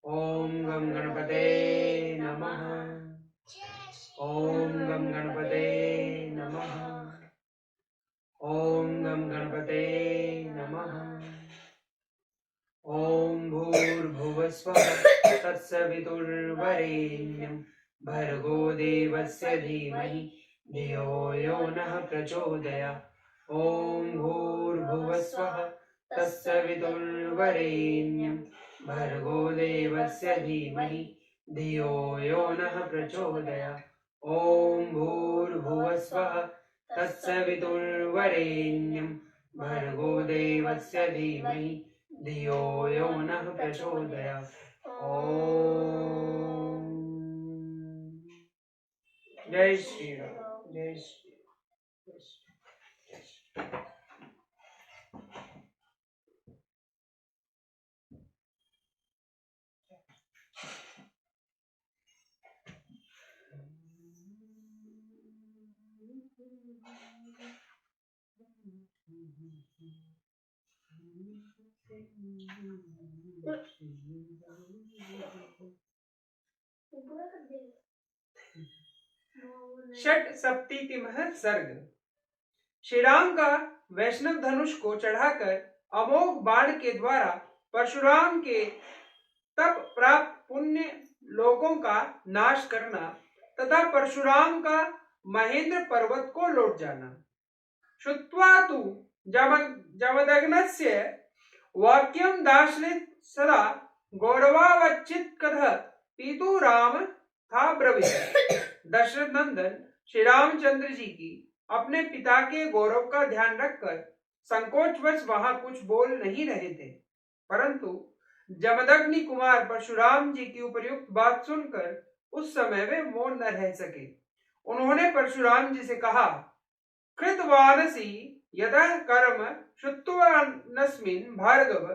ओम गं गणपते नमः। ओम गं गणपते नमः। ओम गं गणपते नमः। ओम भूर्भुवस्वः तत्सवितुर्वरेण्यं भर्गो देवस्य धीमहि धियो यो नः प्रचोदयात्। ओम भूर्भुवस्वः तत्सवितुर्वरेण्यं भर्गो देवस्य धीमहि धियो यो नः प्रचोदयात्। ओम भूर्भुवस्वः तत्सवितुर्वरेण्यं भर्गो देवस्य धीमहि धियो यो नः प्रचोदयात्। ओम जय श्री राम। जय श्री राम। जय श्री राम। षट सप्ततिमः सर्ग। श्री राम का वैष्णव धनुष को चढ़ाकर अमोघ बाण के द्वारा परशुराम के तप प्राप्त पुण्य लोगों का नाश करना तथा परशुराम का महेंद्र पर्वत को लौट जाना। श्रुत्वा तु जमदग्नस्य वाक्यं दार्शनिक सदा गौरवावच्छित्कतः पितु राम था ब्रवीत। दशरथ नंदन श्री रामचंद्र जी की अपने पिता के गौरव का ध्यान रखकर संकोचवश वहां कुछ बोल नहीं रहे थे, परंतु जमदग्नि कुमार परशुराम जी की उपयुक्त बात सुनकर उस समय वे मौन न रह सके। उन्होंने परशुराम जी से कहा, कृतवानसी यतः कर्म श्रुत्वानस्मिन् भार्गव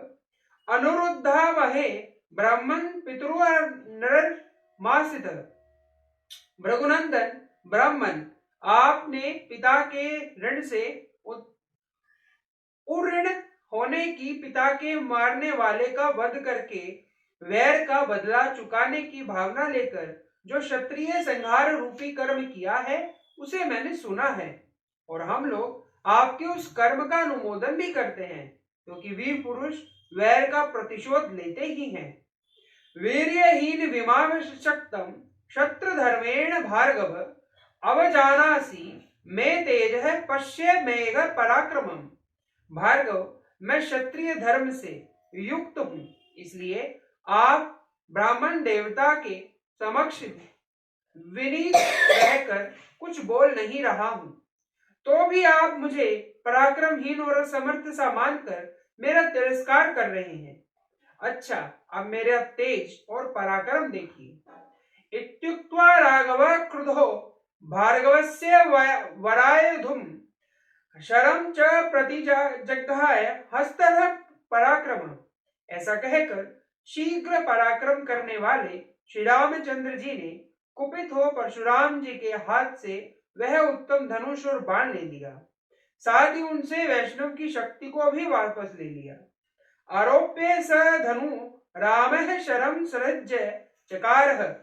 अनुरुद्धावहे ब्राह्मण पितृनरमासितः। भृगुनंदन ब्राह्मण, आपने पिता के ऋण से उऋण होने की पिता के मारने वाले का वध करके वैर का बदला चुकाने की भावना लेकर जो क्षत्रिय संहार रूपी कर्म किया है उसे मैंने सुना है, और हम लोग आपके उस कर्म का अनुमोदन भी करते हैं, क्योंकि वीर पुरुष वैर का प्रतिशोध लेते ही हैं। वीर्यहीन विमाशक्तम क्षत्र धर्मेण भार्गव अवजानासी मैं तेज है पश्य मेघ पराक्रमम। भार्गव, मैं क्षत्रिय धर्म से युक्त हूं, इसलिए आप ब्राह्मण देवता के समक्ष विनीत रहकर कुछ बोल नहीं रहा हूं, तो भी आप मुझे पराक्रमहीन और असमर्थ सा मानकर मेरा तिरस्कार कर रहे हैं। अच्छा, अब मेरा तेज और पराक्रम देखिए। इत्युक्त्वा राघव क्रुधो भार्गवस्य वरायुधुम शरम च प्रतिजग्धाय हस्तः पराक्रम। ऐसा कहकर शीघ्र पराक्रम करने वाले श्री रामचंद्र जी ने कुपित हो परशुराम जी के हाथ से वह उत्तम धनुष और बाण ले लिया, साथ ही उनसे वैष्णव की शक्ति को भी वापस ले लिया। आरोप्य स धनु रामः शरं सृज्य चकारः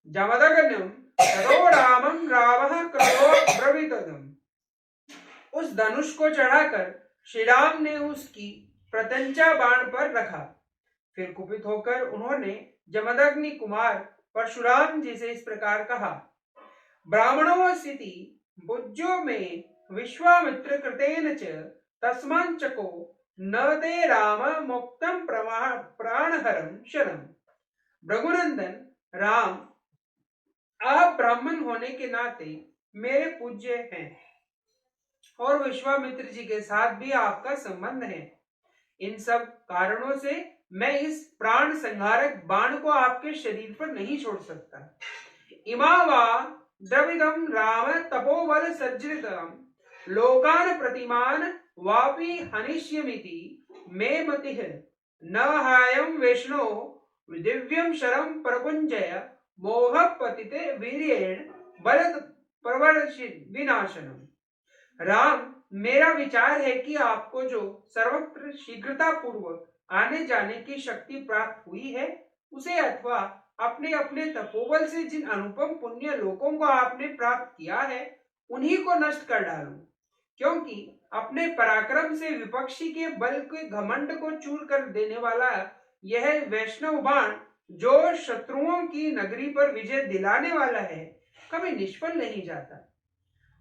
जमदग्न्यं ततो रामं रामः क्रुद्धो ब्रवीतम्। उस धनुष को चढ़ाकर श्री राम ने उसकी प्रत्यंचा बाण पर रखा। फिर कुपित होकर उन्होंने जमदग्नि कुमार परशुराम जी से इस प्रकार कहा, ब्राह्मणो स्थिति भुज्यो में विश्वामित्र कृतेन च तस्मांचको न ते राम मुक्तम प्राणहरम शरम। भृगुनंदन राम, आप ब्राह्मण होने के नाते मेरे पूज्य हैं और विश्वामित्र जी के साथ भी आपका संबंध है। इन सब कारणों से मैं इस प्राण संहारक बाण को आपके शरीर पर नहीं छोड़ सकता। इमावा द्रविदम राम तपोबल सज्जितम लोकान प्रतिमान वापि हनिष्यमिति मे मतिः न हायं वैष्णो दिव्यं शरं प्रपुंजय मोह पतिते वीर्येण बल प्रवर्षित विनाशनम। राम, मेरा विचार है कि आपको जो सर्वत्र शीघ्रता पूर्वक आने जाने की शक्ति प्राप्त हुई है उसे अथवा अपने अपने तपोबल से जिन अनुपम पुण्य लोकों को आपने प्राप्त किया है उन्हीं को नष्ट कर डालूं, क्योंकि अपने पराक्रम से विपक्षी के बल के घमंड को चूर कर देने वाला यह वैष्णव बाण जो शत्रुओं की नगरी पर विजय दिलाने वाला है कभी निष्फल नहीं जाता।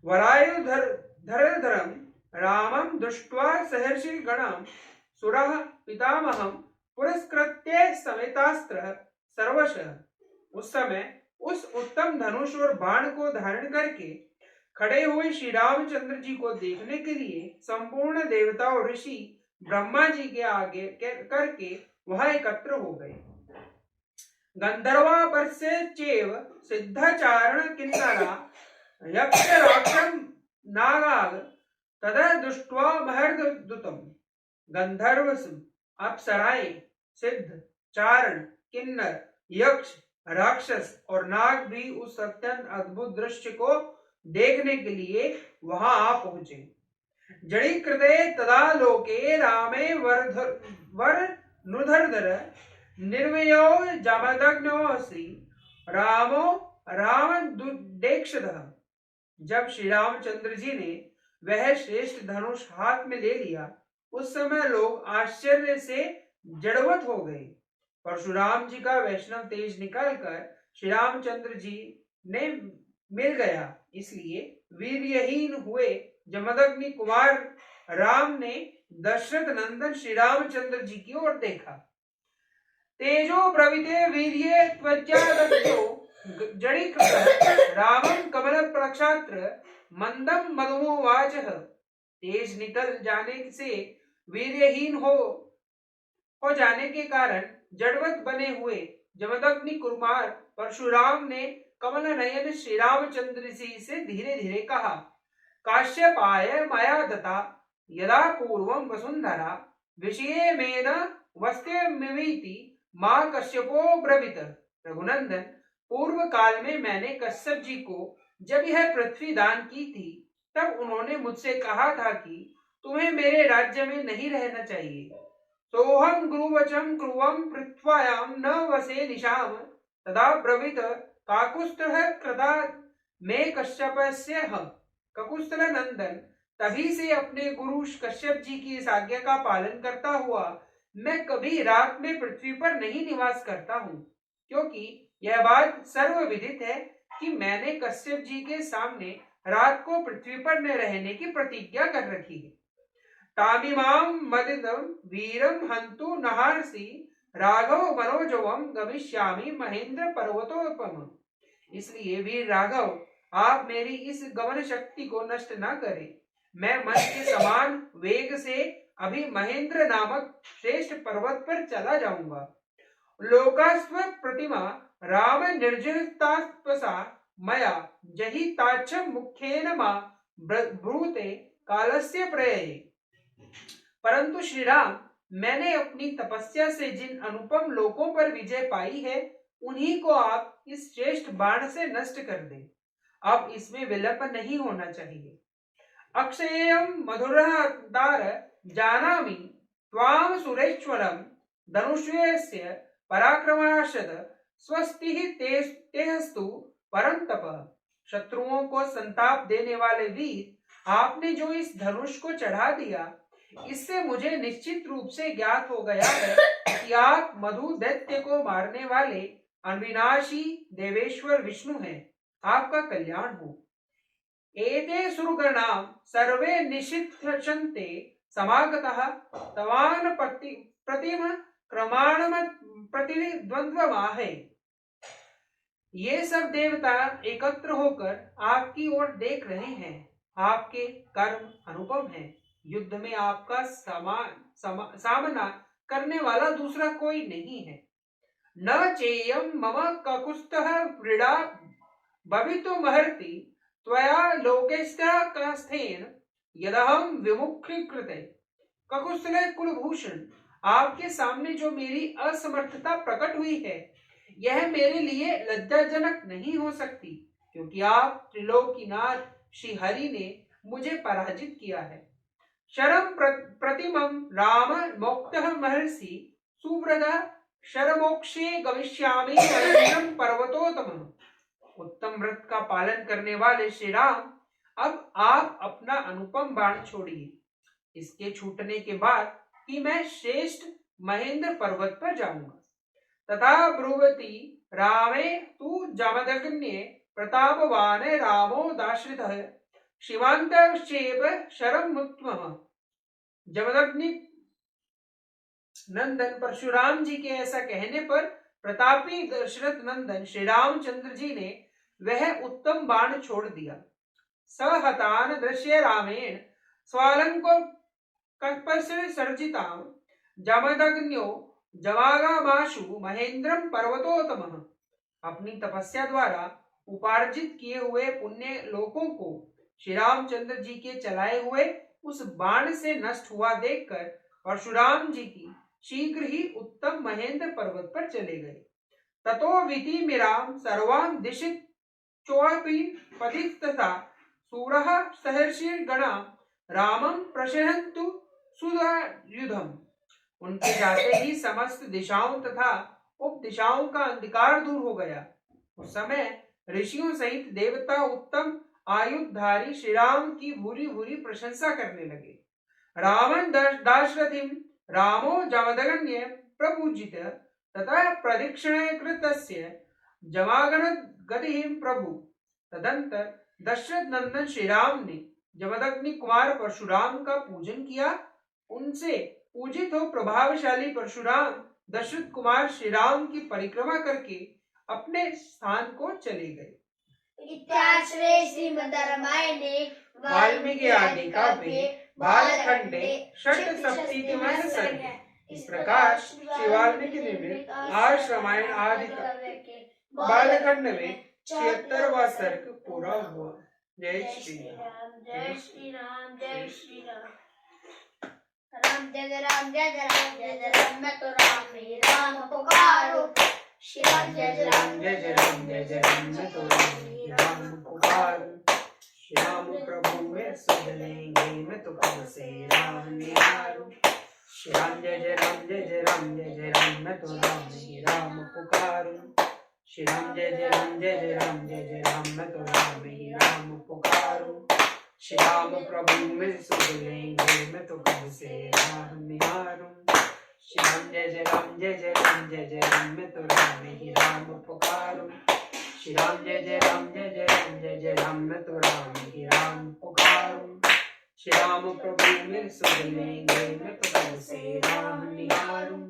वरायुधर धरधरम रामम दृष्ट्वा सहर्षि गणम सुरः पितामहम पुरस्कृत्य समेतास्त्र सर्वशः। उस समय उस उत्तम धनुष और बाण को धारण करके खड़े हुए श्री रामचंद्र जी को देखने के लिए संपूर्ण देवता और ऋषि ब्रह्मा जी के आगे करके वहां एकत्र हो गए। गंधर्वा परस्य चेव सिद्धाचारण किन्नरा यक्ष राक्षम नागाग तदा दृष्ट्वा महर्दुतम। गंधर्व, अप्सराएं, सिद्ध, चारण, किन्नर, यक्ष, राक्षस और नाग भी उस अत्यंत अद्भुत दृश्य को देखने के लिए वहां आ पहुंचे। जड़ी कृते तदा लोके रामे वर नुधरधर निर्वयो जमदग्नोऽसि रामो राम दुडेक्षदः। जब श्री रामचंद्र जी ने वह श्रेष्ठ धनुष हाथ में ले लिया उस समय लोग आश्चर्य से जड़वत हो गए। परशुराम जी का वैष्णव तेज निकलकर श्री रामचंद्र जी ने मिल गया, इसलिए वीर्यहीन हुए जमदग्नि कुमार राम ने दशरथ नंदन श्री रामचंद्र जी की ओर देखा। तेजो ब्रवीते वीर्ये त्वज्जादग्धो जड़ीकृतः रामं कमल प्रक्षात्र मंदम मधुमोवाचः। तेज निकल जाने से वीर्यहीन हो जाने के कारण जड़वत बने हुए जमदग्नि कुमार परशुराम ने कमल नयन श्री रामचंद्र जी से धीरे धीरे कहा, काश्यपाय मया दत्ता यदा पूर्वं वसुंधरा विषये मेन वस्त्यमिति मां कश्यपो ब्रवीत। रघुनंदन, पूर्व काल में मैंने कश्यप जी को जब यह पृथ्वी दान की थी तब उन्होंने मुझसे कहा था कि तुम्हें मेरे राज्य में नहीं रहना चाहिए। सोहम गुरुवचम क्रुवम पृथ्व्याम न वसे निशाम तदा ब्रवीत काकुस्थः कृता में कश्यपस्य हम। ककुस्थल नंदन, तभी से अपने गुरु कश्यप जी की इस आज्ञा का पालन करता हुआ मैं कभी रात में पृथ्वी पर नहीं निवास करता हूँ, क्योंकि यह बात सर्वविदित है कि मैंने कश्यप जी के सामने रात को पृथ्वी पर न रहने की प्रतिज्ञा कर रखी है। तामिमां मदिदं वीरं हंतु नहारसी राघव मनोजवम गमिष्यामि महेंद्र पर्वतोपम। इसलिए वीर राघव, आप मेरी इस गमन शक्ति को नष्ट न करें। मैं मन के समान वेग से अभी महेंद्र नामक श्रेष्ठ पर्वत पर चला जाऊंगा। लोकास्व प्रतिमा राम निर्जितास्पसा मया जहि ताच्छ मुख्येन मा ब्रूते कालस्य प्रयये। परंतु श्री राम, मैंने अपनी तपस्या से जिन अनुपम लोकों पर विजय पाई है उन्हीं को आप इस श्रेष्ठ बाण से नष्ट कर दें। अब इसमें विलंब नहीं होना चाहिए। अक्षयम मधुरदार जानामि त्वाम सुरेश्वरम धनुष्यस्य पराक्रमाशद स्वस्ति तेहस्तु परंतप। शत्रुओं को संताप देने वाले वीर, आपने जो इस धनुष को चढ़ा दिया इससे मुझे निश्चित रूप से ज्ञात हो गया है कि आप मधु दैत्य को मारने वाले अविनाशी देवेश्वर विष्णु हैं। आपका कल्याण हो। एते सुरगणाम सर्वे निशिक्षन्ते समागतः तवान प्रतिम क्रमाण प्रतिद्वंद्वमाहे। ये सब देवता एकत्र होकर आपकी ओर देख रहे हैं। आपके कर्म अनुपम हैं। युद्ध में आपका सामना करने वाला दूसरा कोई नहीं है। न चेयम मम ककुस्तः व्रीडा भवितुमर्हति त्वया लोकेस्था कास्थेन यदहं विमुखीकृते। ककुस्थले कुलभूषण, आपके सामने जो मेरी असमर्थता प्रकट हुई है यह मेरे लिए लज्जाजनक नहीं हो सकती, क्योंकि आप त्रिलोकीनाथ श्री हरि ने मुझे पराजित किया है। शरम प्रतिमं राम मोक्तः महर्षि सुव्रता शरमोक्षे गमिष्यामि महेंद्रम पर्वतोत्तम। उत्तम व्रत का पालन करने वाले श्री राम, अब आप अपना अनुपम बाण छोड़िए। इसके छूटने के बाद कि मैं श्रेष्ठ महेंद्र पर्वत पर जाऊंगा। तथा ब्रुवती रामे तु जमदग्न्ये प्रतापवान रामो दाश्रितः शिवांतश्चेव शरम मुत्मः। जमदग्नि नंदन परशुराम जी के ऐसा कहने पर प्रतापी दशरथ नंदन श्री रामचंद्र जी ने वह उत्तम बाण छोड़ दिया। सहतान दृश्य रामेण स्वालंको कल्पस्य सर्जिताम जमदग्न्यो जमागामाशु महेंद्रम पर्वतोत्तमः। अपनी तपस्या द्वारा उपार्जित किए हुए पुण्य लोकों को श्री रामचंद्र जी के चलाए हुए उस बाण से नष्ट हुआ देखकर परशुराम जी की शीघ्र ही उत्तम महेंद्र पर्वत पर चले गए। ततो विधि मिराम सर्वान दिशित चोपि पतित तथा सूरः सहर्षि गणा रामं प्रशहन्तु सुधायुधम। उनके जाते ही समस्त दिशाओं तथा उप दिशाओं का अंधकार दूर हो गया। उस समय ऋषियों सहित देवता उत्तम आयुधधारी श्री राम की भूरी भूरी प्रशंसा करने लगे। रावण दाशरथिम रामो जमदग्न्ये प्रपूजित तथा प्रदक्षिणकृतस्य जमागण गतिहिं प्रभु। तदंतर दशरथ नंदन श्री राम ने जमदग्नि कुमार परशुराम का पूजन किया। उनसे पूजित हो प्रभावशाली परशुराम दशरथ कुमार श्री राम की परिक्रमा करके अपने स्थान को चले गए। इत्याश्रे श्रीमद् रामायणे वाल्मीकि आदि काव्ये बालखंडे षट्सप्ततितमः सर्गे। इस प्रकार श्री वाल्मीकि निर्मित आर्ष रामायण आदि बालखंड में 76वां सर्ग पूरा हुआ। जय श्री राम। जय श्री राम। जय श्री राम। राम जय राम जय राम जय राम मैं तो राम ही राम पुकारो। श्री राम जय राम जय राम जय राम मैं तो राम ही राम पुकारूं। श्री राम प्रभु में सुध लेंगे मैं तो कब से राम निहारूं। श्री राम जय राम जय राम जय राम मैं तो राम ही राम पुकारूं। श्री राम जय राम जय राम जय राम मैं तो राम ही राम पुकारूं। श्री राम प्रभु में सुध लेंगे मैं तो कब से राम निहारूं। श्री राम जय राम जय राम जय राम मैं तो राम ही राम पुकारूं। श्री राम जय राम जय राम जय राम मैं तो राम ही राम पुकारूं। श्री राम प्रभु में सुध लेंगे मैं तो कब से राम निहारूं।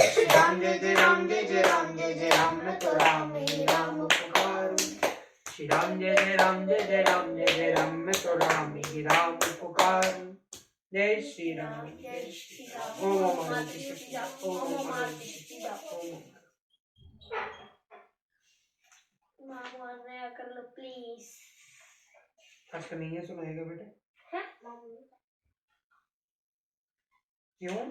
श्री राम जय राम जय राम जय राम मैं तो राम ही राम पुकारूं। श्री राम जय राम जय राम जय राम मैं तो राम ही राम पुकारूं। जय श्री राम। जय श्री राम। ओम ओम नमः श्री शिवाय। राम। ओम ओम नमः श्री राम। शिवाय। मामा नया कर लो प्लीज। आज का नहीं है सुनाएगा बेटे? है मम्मी। क्यों?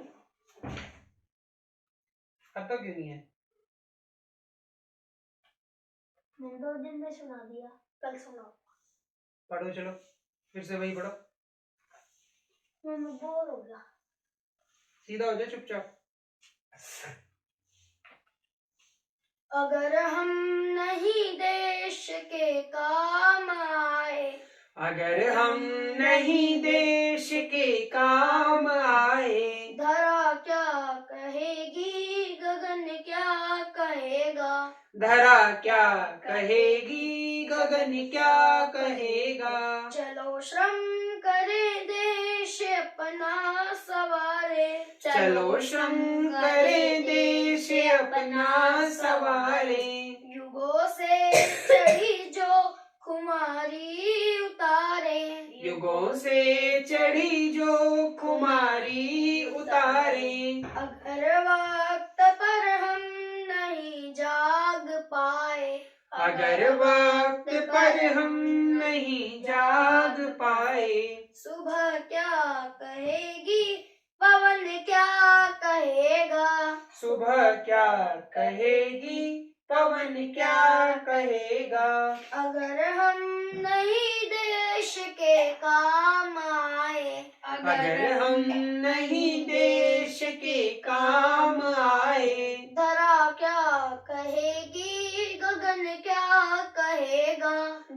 अब तक क्यों नहीं है? मैंने 2 दिन में सुना दिया, कल सुनाओ। पढ़ो चलो, फिर से वही पढ़ो। मम्मी बोर हो गया। सीधा हो जाओ चुपचाप। अगर हम नहीं देश के काम आए, अगर हम नहीं देश के काम आए, धरा क्या कहेगी गगन क्या कहेगा। धरा क्या कहेगी गगन क्या कहेगा। चलो श्रम करे देश अपना सवारे। चलो श्रम करे देश अपना सवारे। युगों से चढ़ी जो खुमारी उतारे। युगों से चढ़ी जो खुमारी उतारे। अगर वक्त पर हम नहीं जाग पाए, अगर वक्त पर हम नहीं जाग पाए, सुबह क्या कहेगी पवन क्या कहेगा। सुबह क्या कहेगी पवन क्या कहेगा। अगर हम नहीं देश के काम आए, अगर हम नहीं देश के काम आए, धरा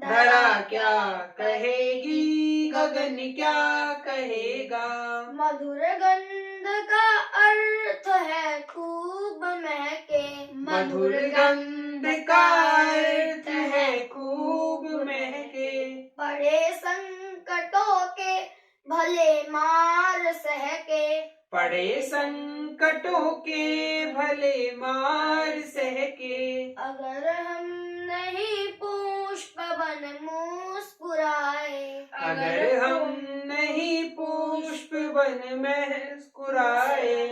धरा क्या कहेगी, गगन क्या कहेगा। मधुर गंध का अर्थ है खूब महके, मधुर गंध का अर्थ है खूब महके। बड़े संकटों के भले मार सहके, पड़े संकटों के भले मार सहके। अगर हम नहीं पुष्प बन मुस्कुराए, अगर हम नहीं पुष्प बन मुस्कुराए।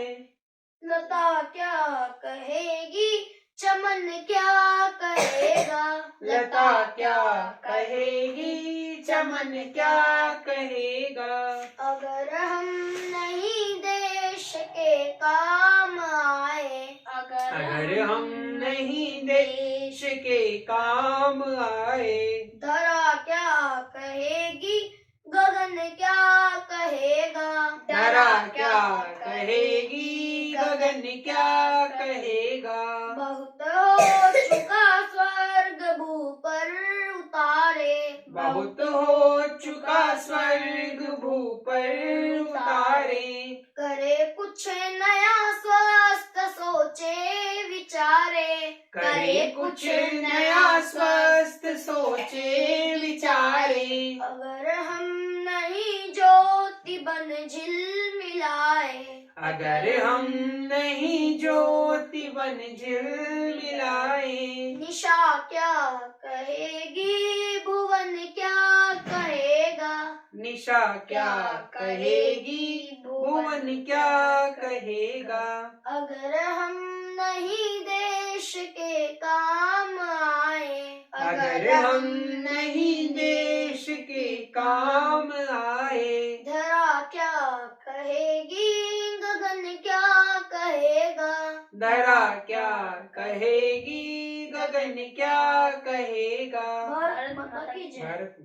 लता क्या कहेगी, चमन क्या कहेगा। लता क्या कहेगी, चमन क्या कहेगा। अगर हम नहीं देश के काम आए, अगर हम नहीं देश के काम आए। धरा क्या कहेगी, गगन क्या कहेगा। धरा क्या कहेगी, गगन क्या कहेगा। बहुत हो चुका स्वर्ग भू पर उतारे, बहुत हो चुका स्वर्ग भू पर उतारे। करे कुछ नया स्वस्थ सोचे विचारे, करे कुछ नया स्वस्थ सोचे विचारे। अगर हम नहीं ज्योति बन झिलमिलाए, अगर हम नहीं ज्योति बन झिलमिलाए। निशा क्या कहेगी, भुवन क्या कहेगा। निशा क्या कहेगी, भुवन क्या कहेगा। अगर हम नहीं देश के काम आए, अगर हम नहीं देश के काम आए। धरा क्या कहेगी, गगन क्या कहेगा। धरा क्या कहेगी, गगन क्या कहेगा। भारत माता की जय। भारत